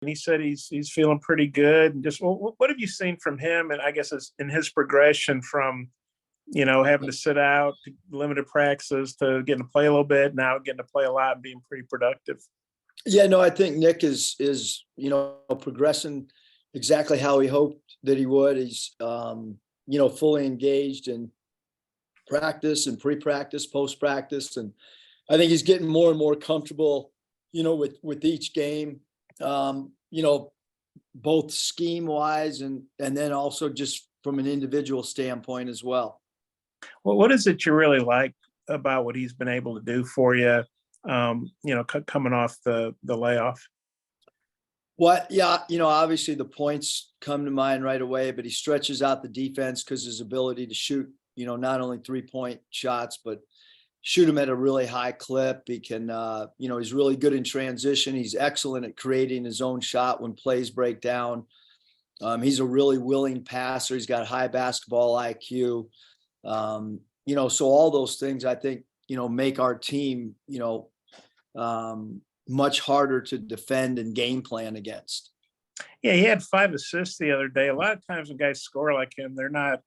and he said he's feeling pretty good. And just what have you seen from him? And I guess it's in his progression from having to sit out to limited practices to getting to play a little bit, now getting to play a lot and being pretty productive. Yeah, no, I think Nick is progressing exactly how he hoped that he would. He's fully engaged in practice and pre-practice, post-practice, and I think he's getting more and more comfortable, with each game. Both scheme wise and then also just from an individual standpoint as well. Well, what is it you really like about what he's been able to do for you, coming off the layoff? Well, yeah, obviously the points come to mind right away, but he stretches out the defense because his ability to shoot, not only 3-point shots, but shoot them at a really high clip. He can, he's really good in transition. He's excellent at creating his own shot when plays break down. He's a really willing passer. He's got high basketball IQ. So all those things I think, make our team, much harder to defend and game plan against. Yeah, he had 5 assists the other day. A lot of times when guys score like him, they're not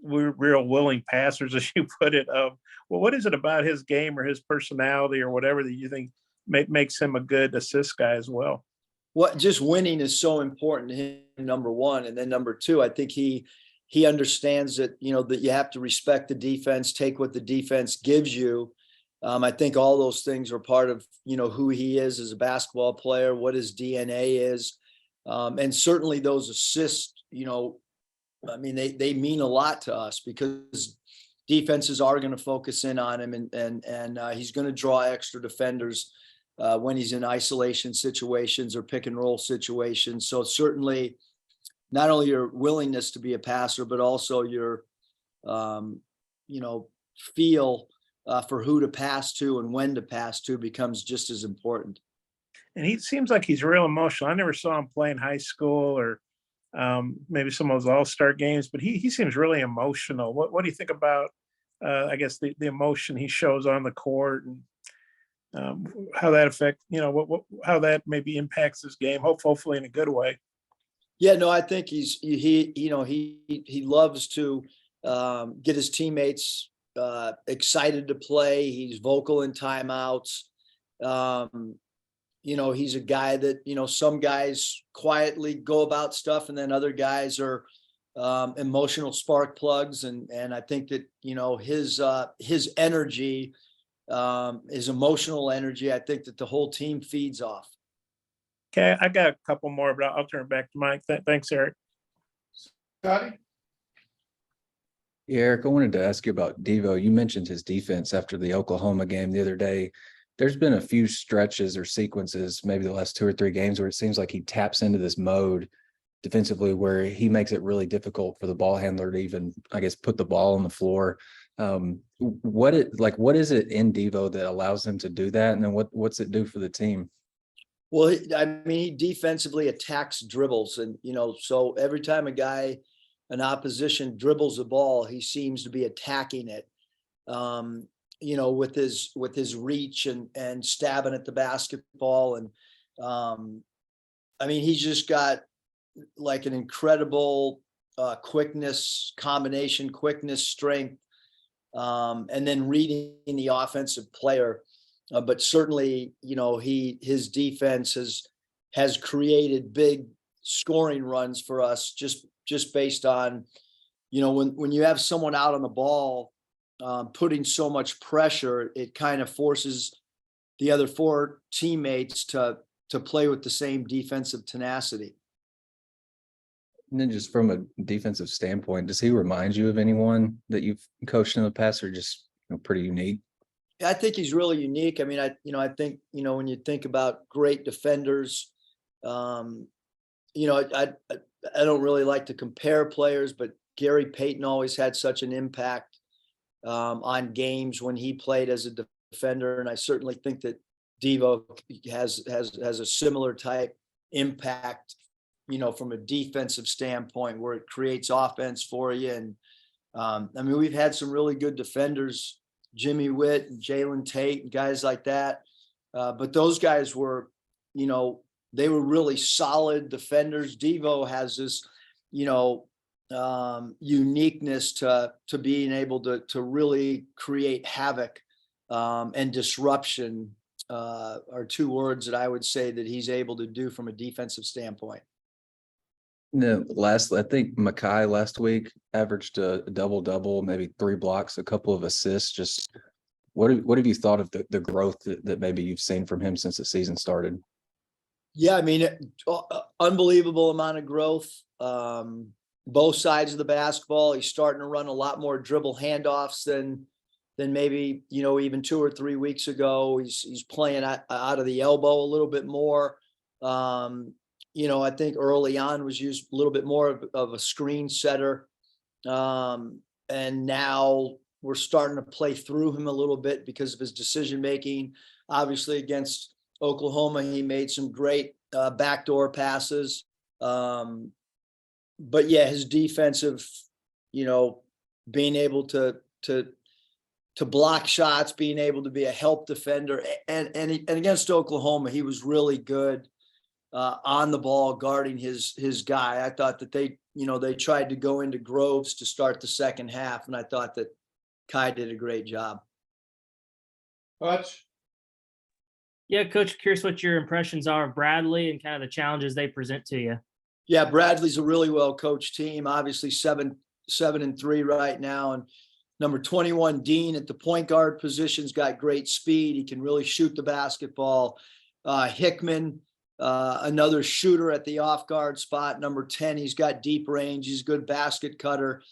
real willing passers, as you put it. Well, what is it about his game or his personality or whatever that you think makes him a good assist guy as well? What just winning is so important to him, number one. And then number two, I think he understands that, that you have to respect the defense, take what the defense gives you. I think all those things are part of, who he is as a basketball player, what his DNA is. And certainly those assists, they mean a lot to us because defenses are going to focus in on him and he's going to draw extra defenders when he's in isolation situations or pick and roll situations. So certainly not only your willingness to be a passer, but also your, feel for who to pass to and when to pass to becomes just as important. And he seems like he's real emotional. I never saw him play in high school or maybe some of those all-star games, but he seems really emotional. What do you think about, I guess, the emotion he shows on the court and how that affects, how that maybe impacts his game, hopefully in a good way? Yeah, no, I think he loves to get his teammates excited to play. He's vocal in timeouts. He's a guy that, some guys quietly go about stuff and then other guys are emotional spark plugs. And I think that, his energy, his emotional energy, I think that the whole team feeds off. Okay, I got a couple more, but I'll turn it back to Mike. Thanks, Eric. Scotty? Yeah, Eric, I wanted to ask you about Devo. You mentioned his defense after the Oklahoma game the other day. There's been a few stretches or sequences, maybe the last 2 or 3 games, where it seems like he taps into this mode defensively where he makes it really difficult for the ball handler to even, I guess, put the ball on the floor. What is it in Devo that allows him to do that? And then what's it do for the team? Well, he defensively attacks dribbles. And, so every time an opposition dribbles the ball, he seems to be attacking it, with his reach and stabbing at the basketball. And he's just got like an incredible quickness, strength, and then reading the offensive player. But certainly, his defense has created big scoring runs for us just based on, when you have someone out on the ball, putting so much pressure, it kind of forces the other 4 teammates to play with the same defensive tenacity. And then just from a defensive standpoint, does he remind you of anyone that you've coached in the past, or just pretty unique? I think he's really unique. I think, when you think about great defenders, I don't really like to compare players, but Gary Payton always had such an impact on games when he played as a defender. And I certainly think that Devo has a similar type impact, from a defensive standpoint where it creates offense for you. And we've had some really good defenders, Jimmy Witt and Jalen Tate and guys like that. But those guys were, they were really solid defenders. Devo has this, uniqueness to being able to really create havoc and disruption are two words that I would say that he's able to do from a defensive standpoint. No, I think Mackay last week averaged a double-double, maybe 3 blocks, a couple of assists. Just what have you thought of the growth that maybe you've seen from him since the season started? Yeah, I mean, unbelievable amount of growth. Both sides of the basketball. He's starting to run a lot more dribble handoffs than maybe, even 2 or 3 weeks ago. He's playing out of the elbow a little bit more. I think early on was used a little bit more of a screen setter. And now we're starting to play through him a little bit because of his decision making. Obviously against Oklahoma, he made some great backdoor passes. But yeah, his defensive, being able to block shots, being able to be a help defender, and against Oklahoma, he was really good on the ball guarding his guy. I thought that they tried to go into Groves to start the second half, and I thought that Kai did a great job. Hutch, Yeah, Coach, curious what your impressions are of Bradley and kind of the challenges they present to you. Yeah, Bradley's a really well coached team. Obviously 7-3 right now, and number 21 Dean at the point guard position's got great speed. He can really shoot the basketball. Hickman, another shooter at the off guard spot. Number 10, he's got deep range. He's a good basket cutter.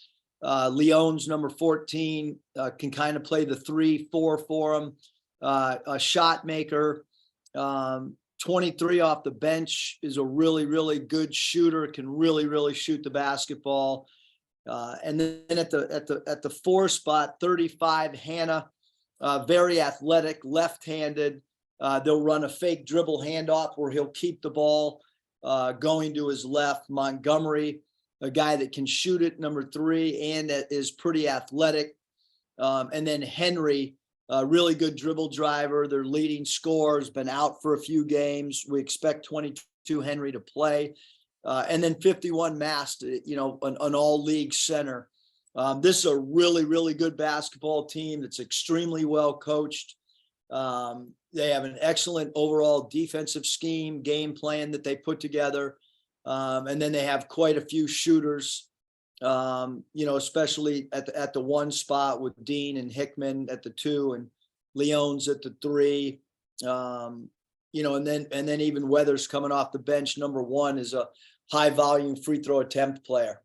Leon's number 14 can kind of play the 3-4 for him. A shot maker. 23 off the bench is a really, really good shooter, can really, really shoot the basketball. And then at the 4 spot, 35 Hannah, very athletic, left-handed. They'll run a fake dribble handoff where he'll keep the ball going to his left. Montgomery, a guy that can shoot it, number 3, and that is pretty athletic. And then Henry, a really good dribble driver. Their leading scorer has been out for a few games. We expect 22 Henry to play. And then 51 Mast, an all-league center. This is a really, really good basketball team that's extremely well coached. They have an excellent overall defensive scheme, game plan that they put together. And then they have quite a few shooters, especially at the 1 spot with Dean and Hickman at the 2 and Leon's at the 3. And then even Weathers coming off the bench, number 1, is a high volume free throw attempt player.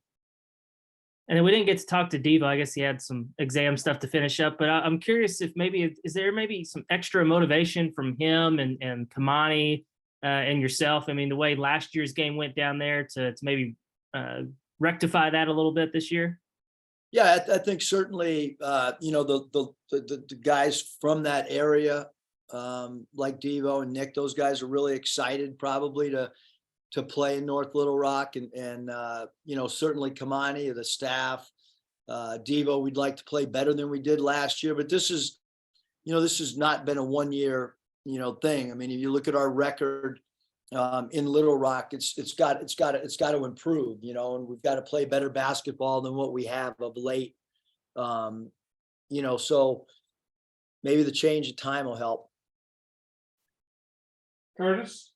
And then we didn't get to talk to Devo. I guess he had some exam stuff to finish up, but I'm curious if is there some extra motivation from him and Kamani and yourself? I mean, the way last year's game went down there to maybe rectify that a little bit this year. Yeah, I think certainly, the guys from that area, like Devo and Nick, those guys are really excited probably to play in North Little Rock, and certainly Kamani, the staff, Devo, we'd like to play better than we did last year, but this has not been a 1-year, thing. I mean, if you look at our record in Little Rock, it's got to improve, and we've got to play better basketball than what we have of late. So maybe the change of time will help. Curtis,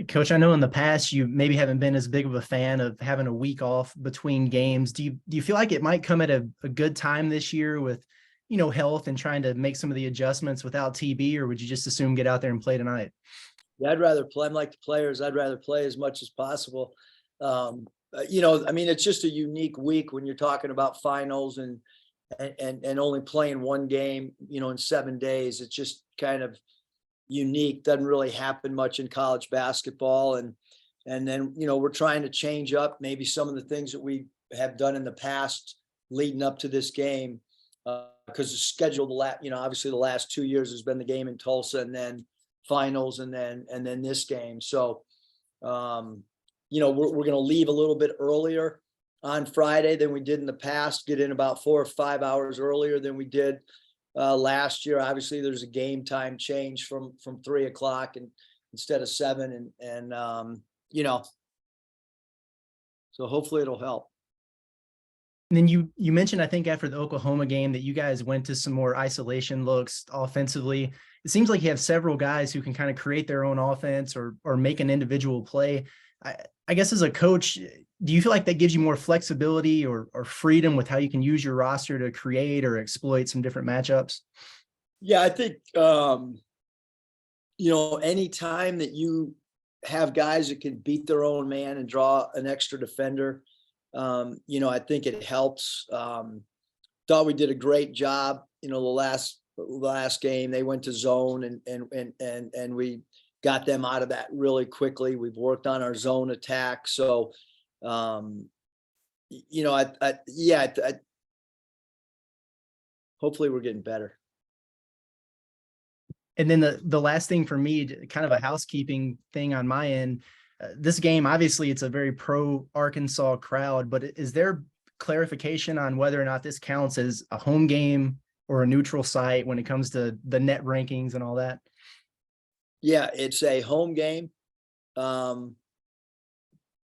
Coach, I know in the past you maybe haven't been as big of a fan of having a week off between games. Do you feel like it might come at a good time this year with, health and trying to make some of the adjustments without TB, or would you just assume get out there and play tonight? Yeah, I'd rather play. I'm like the players. I'd rather play as much as possible. It's just a unique week when you're talking about finals and only playing 1 game, in 7 days. It's just kind of unique. Doesn't really happen much in college basketball. And then, we're trying to change up maybe some of the things that we have done in the past leading up to this game. Because the schedule, obviously the last 2 years has been the game in Tulsa and then finals and then this game. So, we're going to leave a little bit earlier on Friday than we did in the past, get in about 4 or 5 hours earlier than we did last year. Obviously there's a game time change from 3 o'clock, and instead of 7, and you know, so hopefully it'll help. And then you mentioned, I think after the Oklahoma game, that you guys went to some more isolation looks offensively. It seems like you have several guys who can kind of create their own offense or make an individual play. I guess as a coach, do you feel like that gives you more flexibility or freedom with how you can use your roster to create or exploit some different matchups? Yeah, I think you know, any time that you have guys that can beat their own man and draw an extra defender, you know, I think it helps. Thought we did a great job. You know, the last game they went to zone and we got them out of that really quickly. We've worked on our zone attack, so you know, hopefully we're getting better. And then the last thing for me, kind of a housekeeping thing on my end, this game, obviously it's a very pro Arkansas crowd, but is there clarification on whether or not this counts as a home game or a neutral site when it comes to the net rankings and all that? Yeah, it's a home game. Not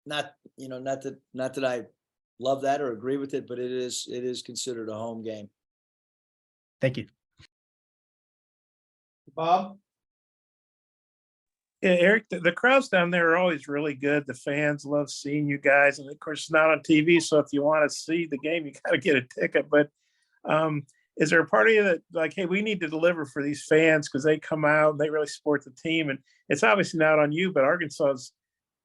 that I love that or agree with it, but it is considered a home game. Thank you. Bob? Yeah, Eric, the crowds down there are always really good. The fans love seeing you guys, and of course, it's not on TV. So if you want to see the game, you got to get a ticket. But is there a part of you that like, hey, we need to deliver for these fans because they come out and they really support the team? And it's obviously not on you, but Arkansas is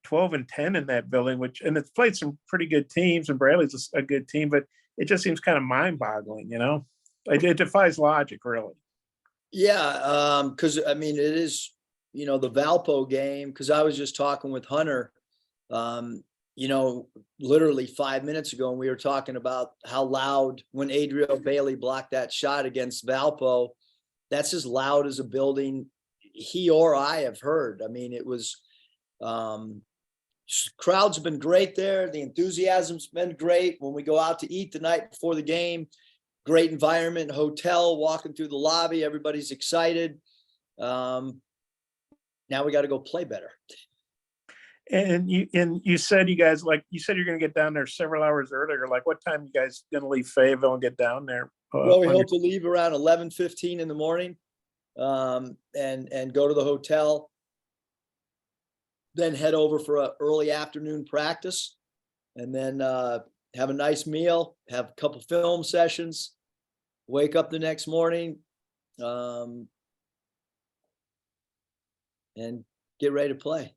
12-10 in that building, and it's played some pretty good teams, and Bradley's a good team, but it just seems kind of mind-boggling, you know? It defies logic, really. Yeah, because I mean, it is, you know, the Valpo game, because I was just talking with Hunter, you know, literally 5 minutes ago, and we were talking about how loud when Adriel Bailey blocked that shot against Valpo, that's as loud as a building he or I have heard. I mean, it was, crowds have been great there. The enthusiasm's been great. When we go out to eat the night before the game, great environment, hotel, walking through the lobby, everybody's excited. Now we got to go play better. And you said you guys, like you said, you're going to get down there several hours earlier. Like, what time you guys going to leave Fayetteville and get down there? Well, we hope to leave around 11:15 in the morning, and go to the hotel, then head over for an early afternoon practice, and then have a nice meal, have a couple film sessions, wake up the next morning, and get ready to play.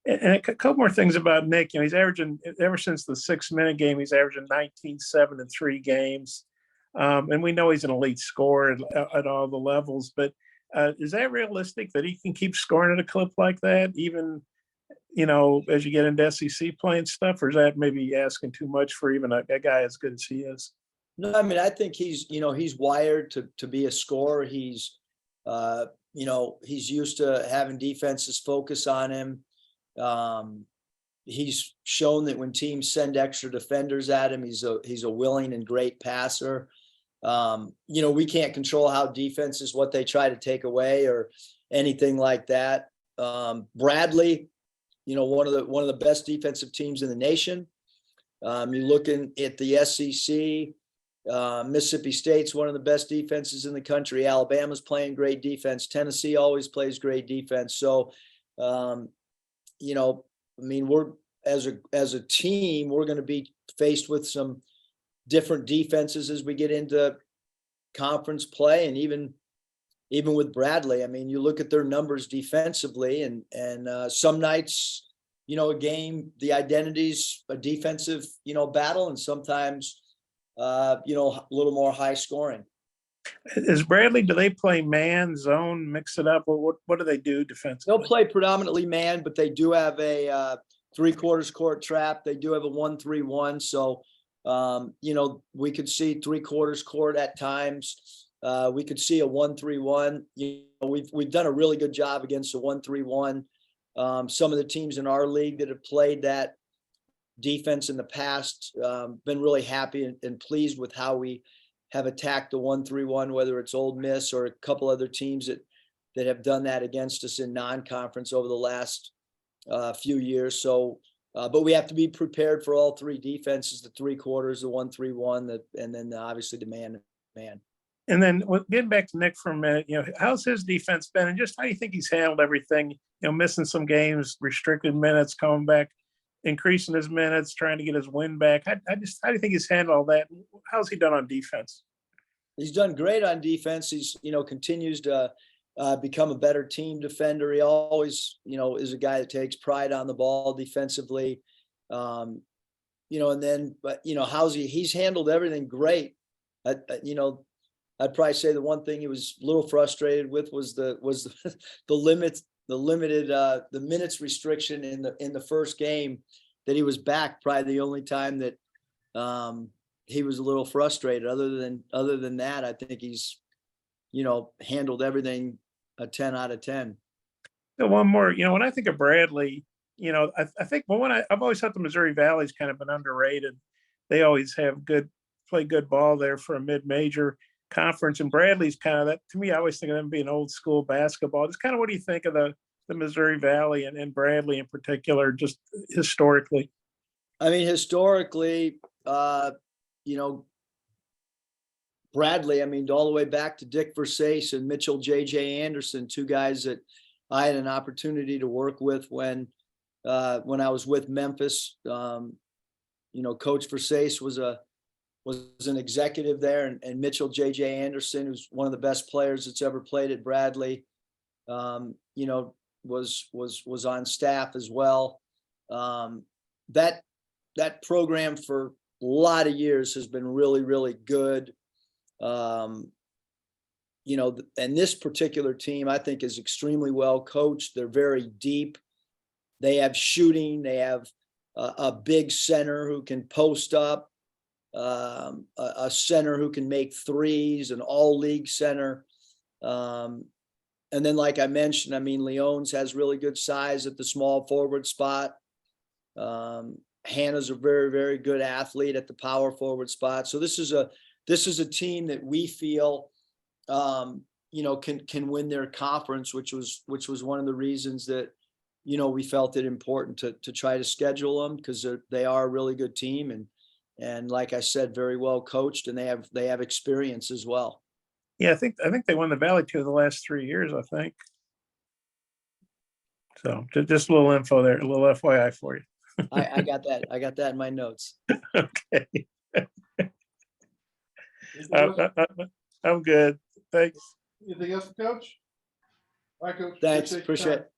And a couple more things about Nick. You know, he's averaging, ever since the 6-minute game, he's averaging 19, 7, and 3 games. And we know he's an elite scorer at all the levels. But is that realistic that he can keep scoring at a clip like that, even, you know, as you get into SEC playing stuff? Or is that maybe asking too much for even a guy as good as he is? No, I mean, I think he's, you know, he's wired to be a scorer. He's, you know, he's used to having defenses focus on him. He's shown that when teams send extra defenders at him, he's a willing and great passer. You know, we can't control how defenses, what they try to take away or anything like that. Bradley, you know, one of the best defensive teams in the nation. You're looking at the SEC. Mississippi State's one of the best defenses in the country. Alabama's playing great defense. Tennessee always plays great defense. So, you know, I mean, we're as a team, we're going to be faced with some different defenses as we get into conference play, and even with Bradley. I mean, you look at their numbers defensively, and some nights, you know, a game, the identity's a defensive, you know, battle, and sometimes, you know, a little more high scoring. Is Bradley, do they play man, zone, mix it up? What do they do defensively? They'll play predominantly man, but they do have a 3/4 court trap. They do have a 1-3-1. So, you know, we could see 3/4 court at times. We could see a 1-3-1. You know, we've done a really good job against a 1-3-1. Some of the teams in our league that have played that defense in the past, been really happy and pleased with how we have attacked the 1-3-1, whether it's Ole Miss or a couple other teams that that have done that against us in non-conference over the last few years. So, but we have to be prepared for all three defenses, the three quarters, the 1-3-1, and then obviously the man. And then getting back to Nick for a minute, how's his defense been, and just how do you think he's handled everything? Missing some games, restricted minutes, coming back, increasing his minutes, trying to get his win back. How do you think he's handled all that? How's he done on defense? He's done great on defense. He's, continues to become a better team defender. He always, is a guy that takes pride on the ball defensively. And then, but, he's handled everything great. I'd probably say the one thing he was a little frustrated with was the minutes restriction in the first game that he was back. Probably the only time that he was a little frustrated. Other than that, I think he's handled everything a 10 out of 10. So one more, when I think of Bradley, I think I've always thought the Missouri Valley's kind of been underrated. They always play good ball there for a mid-major conference, and Bradley's kind of that. To me, I always think of them being old school basketball. Just kind of what do you think of the Missouri Valley and Bradley in particular, just historically? I mean, historically, Bradley, all the way back to Dick Versace and Mitchell J.J. Anderson, two guys that I had an opportunity to work with when I was with Memphis. Coach Versace was an executive there, and Mitchell J.J. Anderson, who's one of the best players that's ever played at Bradley, was on staff as well. That program for a lot of years has been really, really good. And this particular team, I think, is extremely well coached. They're very deep. They have shooting. They have a big center who can post up, a center who can make threes, an all-league center. And then, like I mentioned, Leones has really good size at the small forward spot. Hannah's a very, very good athlete at the power forward spot. So this is a team that we feel, can win their conference, which was one of the reasons that, we felt it important to try to schedule them, because they are a really good team, and like I said, very well coached, and they have experience as well. Yeah, I think they won the Valley 2 of the last 3 years, I think. So just a little info there, a little FYI for you. I got that. I got that in my notes. Okay. I'm good. Thanks. Anything else, Coach? All right, Coach. Thanks. your Appreciate time. it.